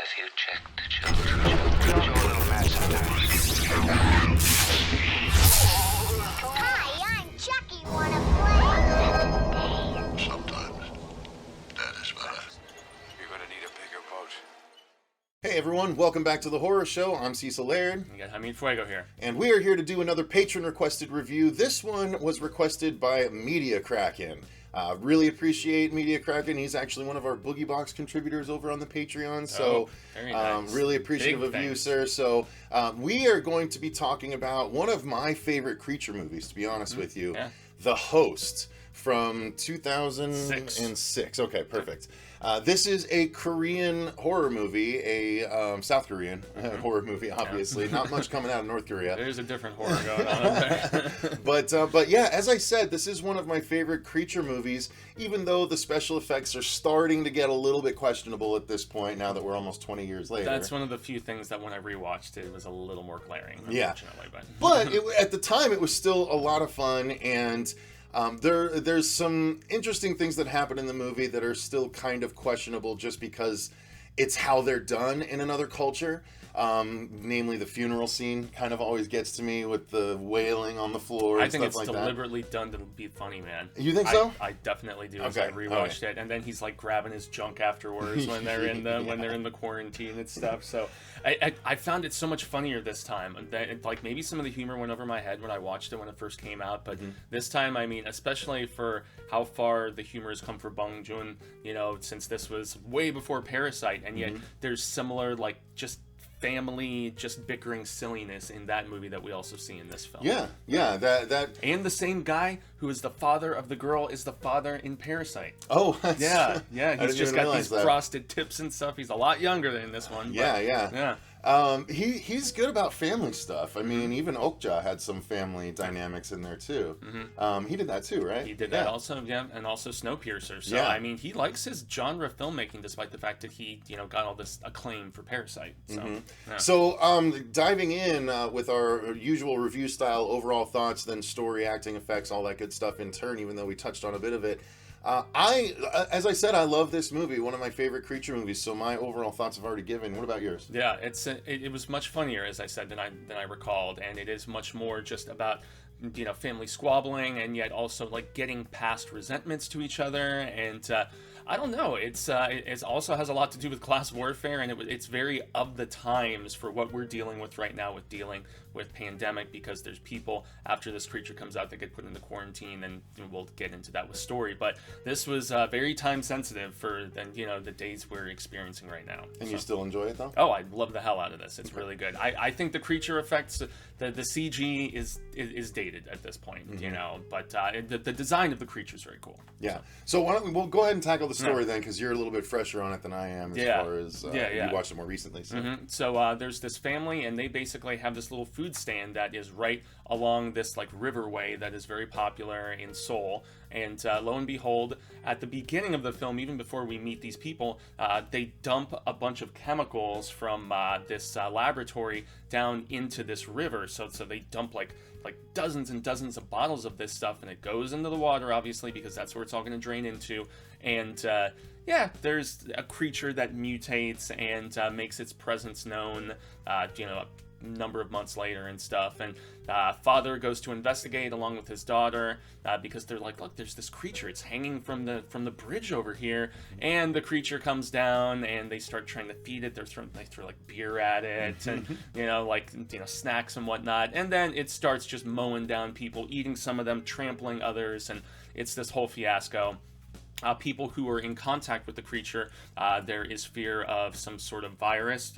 Have you checked the children? You're a little mad sometimes. Hi, I'm Chucky. Wanna play? Sometimes. That is better. You're gonna need a bigger boat. Hey everyone, welcome back to the Horror Show. I'm Cecil Laird. We got Jaime Fuego here. And we are here to do another patron-requested review. This one was requested by Media Kraken. Really appreciate Media Kraken. He's actually one of our Boogie Box contributors over on the Patreon. So, very nice. Really appreciative Big of you, thanks. sir. So, we are going to be talking about one of my favorite creature movies, to be honest with you. Yeah. The Host from 2006. Okay, perfect. This is a Korean horror movie, a South Korean horror movie, obviously. Not much coming out of North Korea. There's a different horror going on up there. But yeah, as I said, this is one of my favorite creature movies, even though the special effects are starting to get a little bit questionable at this point, now that we're almost 20 years later. That's one of the few things that when I rewatched it was a little more glaring, Yeah. unfortunately. But at the time, it was still a lot of fun, and there's some interesting things that happen in the movie that are still kind of questionable just because it's how they're done in another culture. Namely, the funeral scene kind of always gets to me with the wailing on the floor and I think stuff it's like that. deliberately done to be funny, man. You think so? I definitely do. As Okay, I rewatched it, and then he's like grabbing his junk afterwards when they're in the when they're in the quarantine and stuff. So I found it so much funnier this time. That like maybe some of the humor went over my head when I watched it when it first came out, but this time, I mean, especially for how far the humor has come for Bong Joon, you know, since this was way before Parasite, and yet there's similar like just family just bickering silliness in that movie that we also see in this film. Yeah, that. And the same guy who is the father of the girl is the father in Parasite. Oh, Yeah, I he's didn't just even got realize these that. frosted tips and stuff. He's a lot younger than this one. But, Yeah. yeah. He's good about family stuff. I mean, even Okja had some family dynamics in there too. He did that too, right? He did that also, yeah, and also Snowpiercer. So Yeah. I mean, he likes his genre filmmaking, despite the fact that he, you know, got all this acclaim for Parasite. So, yeah. So, diving in with our usual review style, overall thoughts, then story, acting, effects, all that good stuff in turn, even though we touched on a bit of it. As I said, I love this movie, one of my favorite creature movies, so my overall thoughts I've already given. What about yours? Yeah, it was much funnier, as I said, than I recalled, and it is much more just about, you know, family squabbling, and yet also like getting past resentments to each other, and I don't know, it also has a lot to do with class warfare, and it's very of the times for what we're dealing with right now with dealing with pandemic, because there's people after this creature comes out that get put into quarantine, and we'll get into that with story, but this was very time sensitive for the days we're experiencing right now. And you still enjoy it though? Oh, I love the hell out of this. It's really good. I think the creature effects, the CG is dated at this point, you know, but the design of the creature is very cool. Yeah. So why don't we'll go ahead and tackle the story then, because you're a little bit fresher on it than I am as far as you watched it more recently. So. So there's this family, and they basically have this little food stand that is right along this like riverway that is very popular in Seoul. And lo and behold, at the beginning of the film, even before we meet these people, they dump a bunch of chemicals from this laboratory down into this river. So they dump like dozens and dozens of bottles of this stuff, and it goes into the water, obviously, because that's where it's all going to drain into. And there's a creature that mutates and makes its presence known, a number of months later and stuff, and father goes to investigate along with his daughter because they're like, look, there's this creature, it's hanging from the bridge over here, and the creature comes down and they start trying to feed it. They throw like beer at it and snacks and whatnot, and then it starts just mowing down people, eating some of them, trampling others, and it's this whole fiasco. People who are in contact with the creature, there is fear of some sort of virus,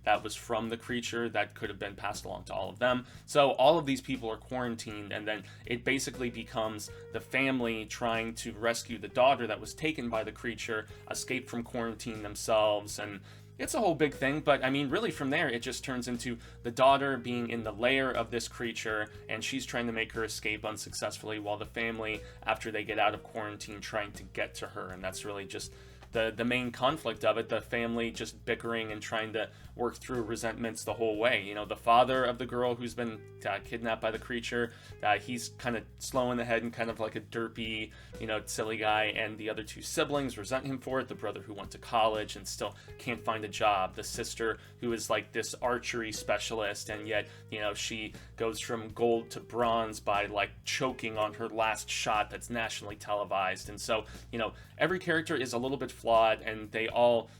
that was from the creature that could have been passed along to all of them. So all of these people are quarantined, and then it basically becomes the family trying to rescue the daughter that was taken by the creature, escape from quarantine themselves, and it's a whole big thing, but I mean, really from there, it just turns into the daughter being in the lair of this creature, and she's trying to make her escape unsuccessfully, while the family, after they get out of quarantine, trying to get to her, and that's really just the main conflict of it, the family just bickering and trying to work through resentments the whole way. You know, the father of the girl who's been kidnapped by the creature, he's kind of slow in the head and kind of like a derpy, you know, silly guy, and the other two siblings resent him for it. The brother who went to college and still can't find a job, the sister who is like this archery specialist, and yet, you know, she goes from gold to bronze by like choking on her last shot that's nationally televised. And so, you know, every character is a little bit flawed, and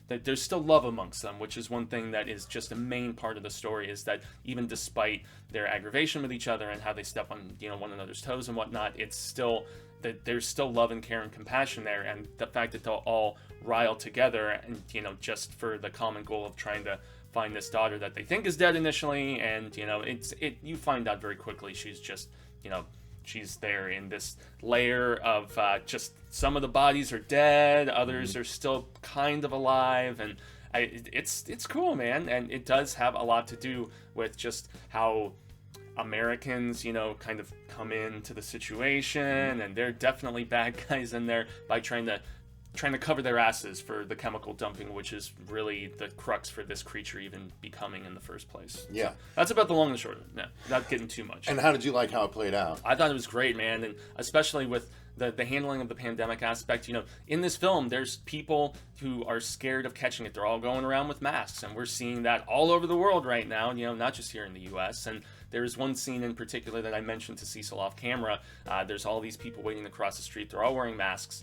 there's still love amongst them, which is one thing that is just a main part of the story, is that even despite their aggravation with each other and how they step on, you know, one another's toes and whatnot, it's still that there's still love and care and compassion there, and the fact that they'll all rile together and, you know, just for the common goal of trying to find this daughter that they think is dead initially, and, you know, you find out very quickly she's just, you know, she's there in this layer of just some of the bodies are dead, others are still kind of alive, and it's cool, man. And it does have a lot to do with just how Americans, you know, kind of come into the situation, and they're definitely bad guys in there by trying to cover their asses for the chemical dumping, which is really the crux for this creature even becoming in the first place. Yeah. So that's about the long and the short of it. No, not getting too much. And how did you like how it played out? I thought it was great, man, and especially with the handling of the pandemic aspect. You know, in this film, there's people who are scared of catching it. They're all going around with masks, and we're seeing that all over the world right now, you know, not just here in the U.S., and there's one scene in particular that I mentioned to Cecil off camera. There's all these people waiting to cross the street. They're all wearing masks.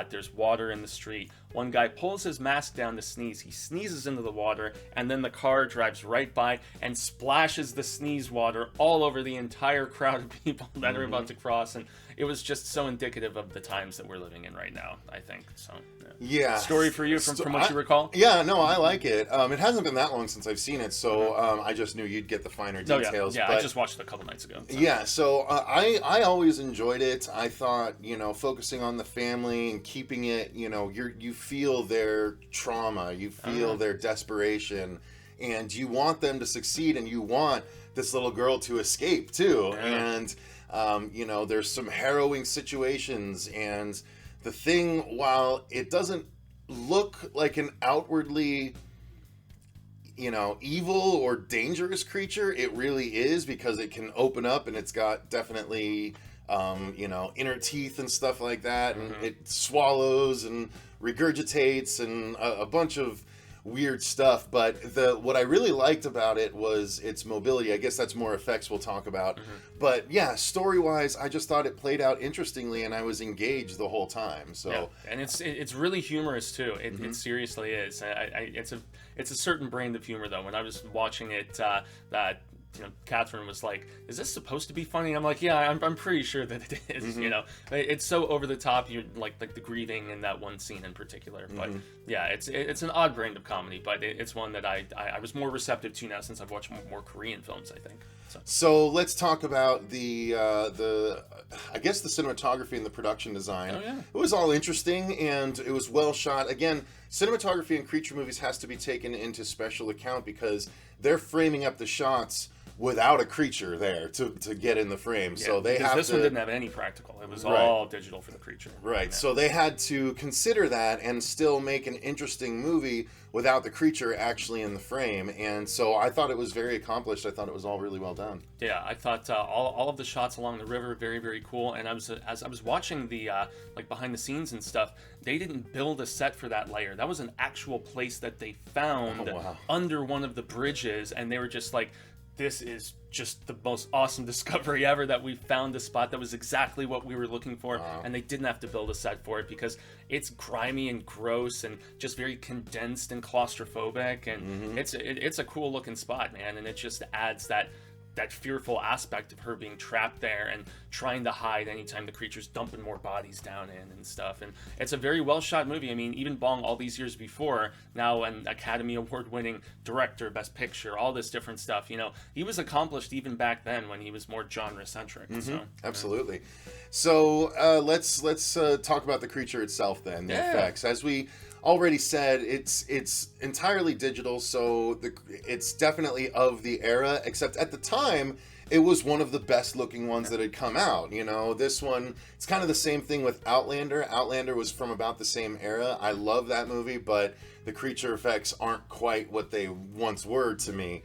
There's water in the street. One guy pulls his mask down to sneeze. He sneezes into the water, and then the car drives right by and splashes the sneeze water all over the entire crowd of people that are about to cross. And it was just so indicative of the times that we're living in right now, I think. So, yeah. Story for you from what you recall? Yeah, no, I like it. It hasn't been that long since I've seen it, so I just knew you'd get the finer details. Yeah, but I just watched it a couple nights ago. So. Yeah, so I always enjoyed it. I thought, you know, focusing on the family and keeping it, you know, you feel their trauma, you feel their desperation, and you want them to succeed, and you want this little girl to escape too. And you know, there's some harrowing situations, and the thing, while it doesn't look like an outwardly, you know, evil or dangerous creature, it really is, because it can open up and it's got definitely you know, inner teeth and stuff like that, and it swallows and regurgitates and a bunch of weird stuff. But what I really liked about it was its mobility. I guess that's more effects we'll talk about. But yeah, story-wise, I just thought it played out interestingly, and I was engaged the whole time. So yeah. And it's really humorous too. It seriously is. It's a certain brand of humor though. When I was watching it, you know, Catherine was like, "Is this supposed to be funny?" I'm like, "Yeah, I'm pretty sure that it is." You know, it's so over the top. You like the grieving in that one scene in particular. But yeah, it's an odd brand of comedy, but it's one that I was more receptive to now since I've watched more Korean films, I think. So let's talk about the I guess the cinematography and the production design. Oh, yeah. It was all interesting, and it was well shot. Again, cinematography in creature movies has to be taken into special account, because they're framing up the shots without a creature there to get in the frame. Yeah, so they have this one didn't have any practical. It was all digital for the creature. Right. So they had to consider that and still make an interesting movie without the creature actually in the frame. And so I thought it was very accomplished. I thought it was all really well done. Yeah, I thought all of the shots along the river very, very cool. And as I was watching the like behind the scenes and stuff, they didn't build a set for that layer. That was an actual place that they found under one of the bridges, and they were just like, "This is just the most awesome discovery ever, that we found a spot that was exactly what we were looking for." And they didn't have to build a set for it, because it's grimy and gross and just very condensed and claustrophobic, and it's a cool looking spot, man, and it just adds that fearful aspect of her being trapped there and trying to hide anytime the creature's dumping more bodies down in and stuff. And it's a very well shot movie. I mean, even Bong, all these years before, now an Academy Award winning director, Best Picture, all this different stuff, you know, he was accomplished even back then when he was more genre centric. So absolutely. So let's talk about the creature itself then, the effects. As we already said, it's entirely digital, so it's definitely of the era, except at the time it was one of the best looking ones that had come out. You know, this one, it's kind of the same thing with Outlander. Outlander was from about the same era. I love that movie, but the creature effects aren't quite what they once were to me.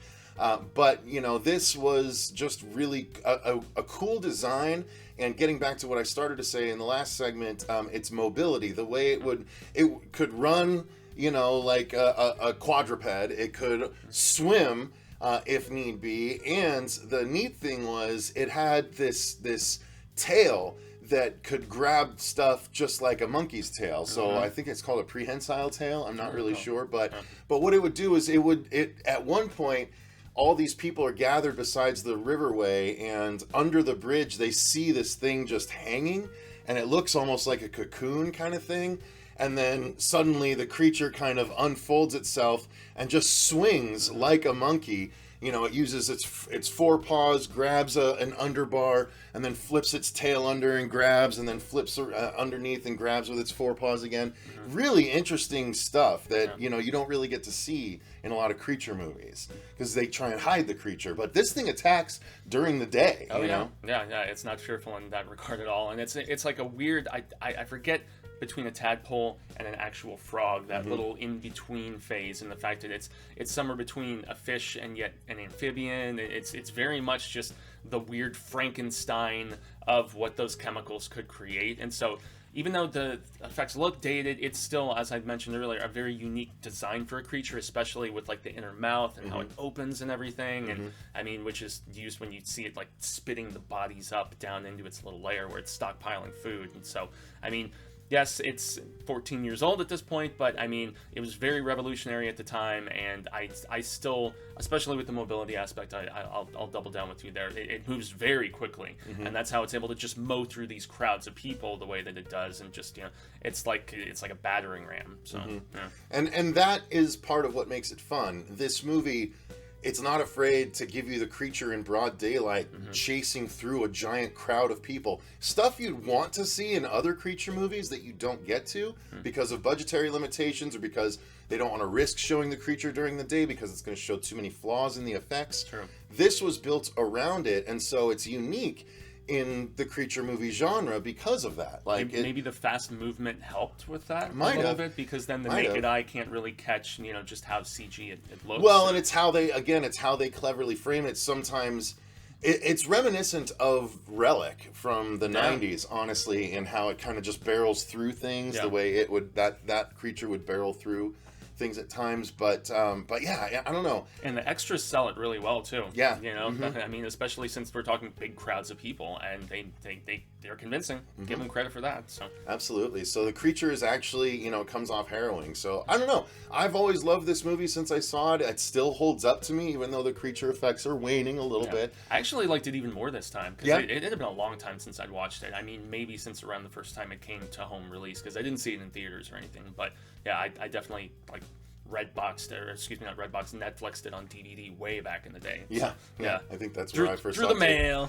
But, you know, this was just really a cool design. And getting back to what I started to say in the last segment, its mobility, the way it could run, you know, like a quadruped. It could swim if need be. And the neat thing was it had this tail that could grab stuff just like a monkey's tail. So I think it's called a prehensile tail. I'm not really sure. But what it would do is it at one point, all these people are gathered besides the riverway, and under the bridge they see this thing just hanging, and it looks almost like a cocoon kind of thing. And then suddenly the creature kind of unfolds itself and just swings like a monkey. You know, it uses its forepaws, grabs an underbar, and then flips its tail under and grabs, and then flips underneath and grabs with its forepaws again. Really interesting stuff that, you know, you don't really get to see in a lot of creature movies because they try and hide the creature. But this thing attacks during the day, you know? Yeah, it's not fearful in that regard at all. And it's like a weird, I forget, between a tadpole and an actual frog, that little in-between phase, and the fact that it's somewhere between a fish and yet an amphibian. It's very much just the weird Frankenstein of what those chemicals could create. And so even though the effects look dated, it's still, as I mentioned earlier, a very unique design for a creature, especially with like the inner mouth and how it opens and everything. And I mean, which is used when you see it like spitting the bodies up down into its little lair where it's stockpiling food. And so, I mean, yes, it's 14 years old at this point, but I mean, it was very revolutionary at the time, and I still, especially with the mobility aspect, I'll double down with you there. It moves very quickly, and that's how it's able to just mow through these crowds of people the way that it does, and just, you know, it's like a battering ram. So, yeah. And that is part of what makes it fun. This movie, it's not afraid to give you the creature in broad daylight chasing through a giant crowd of people. Stuff you'd want to see in other creature movies that you don't get to because of budgetary limitations, or because they don't want to risk showing the creature during the day because it's going to show too many flaws in the effects. True. This was built around it, and so it's unique in the creature movie genre because of that. Like maybe the fast movement helped with that a Might little have. bit, because then the naked eye can't really catch, you know, just how CG it looks. Well, and it's how they cleverly frame it. Sometimes it's reminiscent of Relic from the 90s, honestly, and how it kind of just barrels through things the way it would, that creature would barrel through things at times. But yeah, I don't know. And the extras sell it really well too. Yeah. You know, I mean, especially since we're talking big crowds of people, and they're convincing. Give them credit for that. So Absolutely. So the creature is actually, you know, comes off harrowing. So I don't know. I've always loved this movie since I saw it. It still holds up to me, even though the creature effects are waning a little bit. I actually liked it even more this time, because it had been a long time since I'd watched it. I mean, maybe since around the first time it came to home release, because I didn't see it in theaters or anything. But yeah, I definitely like Netflixed it on DVD way back in the day. So, yeah. I think that's where I first saw through it. the mail.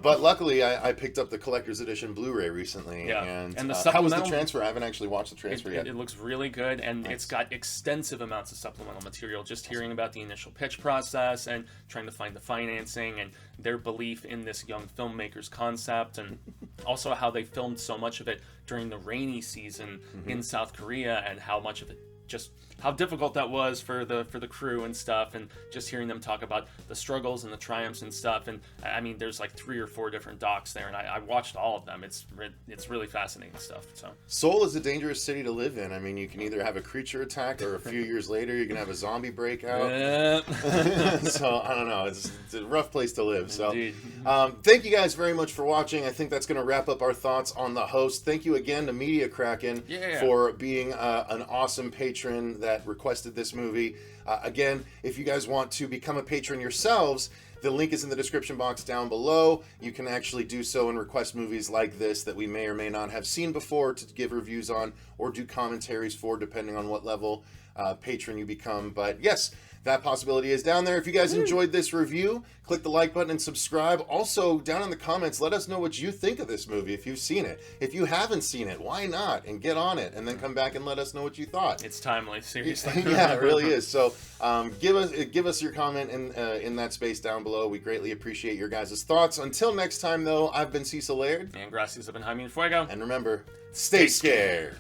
But luckily, I picked up the collector's edition Blu-ray recently. Yeah. And the how was the supplemental- transfer? I haven't actually watched the transfer yet. It looks really good, and it's got extensive amounts of supplemental material. Just hearing about the initial pitch process and trying to find the financing and their belief in this young filmmaker's concept, and also how they filmed so much of it during the rainy season in South Korea, and how much of it, just how difficult that was for the crew and stuff, and just hearing them talk about the struggles and the triumphs and stuff. And I mean, there's like 3 or 4 different docs there, and I watched all of them. It's really fascinating stuff. So Seoul is a dangerous city to live in. I mean, you can either have a creature attack, or a few years later you can have a zombie breakout. So I don't know. It's a rough place to live. So thank you guys very much for watching. I think that's going to wrap up our thoughts on The Host. Thank you again to Media Kraken for being an awesome patron that requested this movie. Again, if you guys want to become a patron yourselves, the link is in the description box down below. You can actually do so and request movies like this that we may or may not have seen before to give reviews on, or do commentaries for, depending on what level patron you become. But yes, that possibility is down there. If you guys enjoyed this review, click the like button and subscribe. Also, down in the comments, let us know what you think of this movie if you've seen it. If you haven't seen it, why not? And get on it, and then come back and let us know what you thought. It's timely, seriously. Yeah, it really is. So give us your comment in that space down below. We greatly appreciate your guys' thoughts. Until next time, though, I've been Cecil Laird. And gracias, Jaime Fuego. And remember, stay scared.